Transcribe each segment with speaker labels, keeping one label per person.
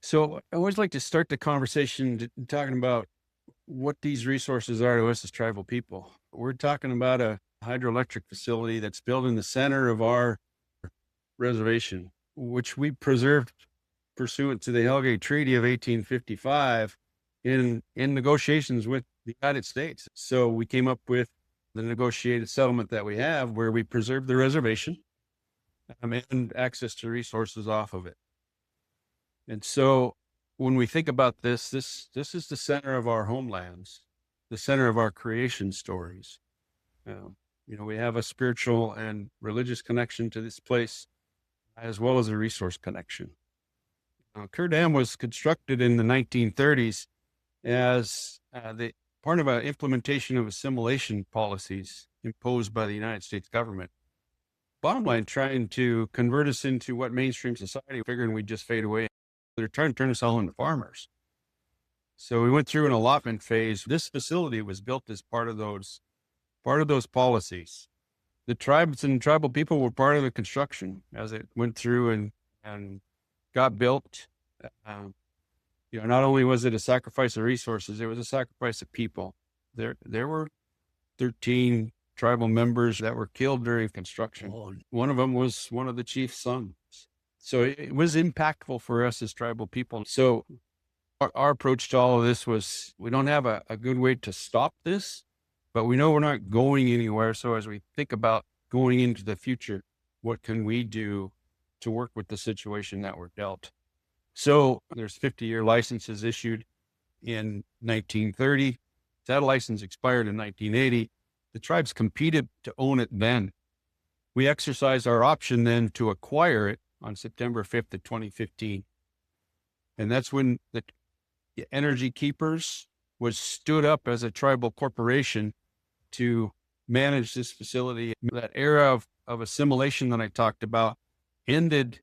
Speaker 1: So I always like to start the conversation talking about what these resources are to us as tribal people. We're talking about a hydroelectric facility that's built in the center of our reservation, which we preserved pursuant to the Hellgate Treaty of 1855 in negotiations with the United States. So we came up with the negotiated settlement that we have where we preserve the reservation and access to resources off of it. And so when we think about this is the center of our homelands, the center of our creation stories. Um, we have a spiritual and religious connection to this place, as well as a resource connection. Kerr Dam was constructed in the 1930s as the part of an implementation of assimilation policies imposed by the United States government. Bottom line, trying to convert us into what mainstream society, figuring we'd just fade away. They're trying to turn us all into farmers. So we went through an allotment phase. This facility was built as part of those policies. The tribes and tribal people were part of the construction as it went through and got built. Not only was it a sacrifice of resources, it was a sacrifice of people. There were 13 tribal members that were killed during construction. Oh. One of them was one of the chief's sons. So it was impactful for us as tribal people. So our approach to all of this was, we don't have a good way to stop this, but we know we're not going anywhere. So as we think about going into the future, what can we do to work with the situation that we're dealt? So there's 50-year licenses issued in 1930. That license expired in 1980. The tribes competed to own it then. We exercised our option then to acquire it on September 5th of 2015. And that's when the Energy Keepers was stood up as a tribal corporation to manage this facility. That era of assimilation that I talked about ended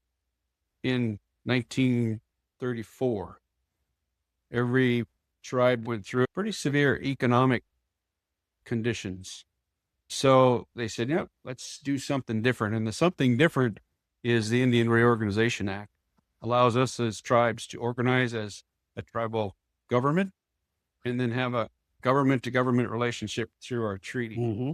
Speaker 1: in 1934. Every tribe went through pretty severe economic conditions. So they said, yeah, let's do something different. And the something different is the Indian Reorganization Act. Allows us as tribes to organize as a tribal government and then have a government to government relationship through our treaty. Mm-hmm.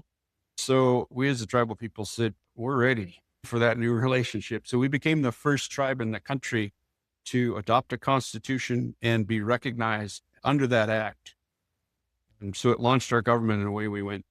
Speaker 1: So we as a tribal people said, we're ready for that new relationship. So we became the first tribe in the country to adopt a constitution and be recognized under that act. And so it launched our government and away we went.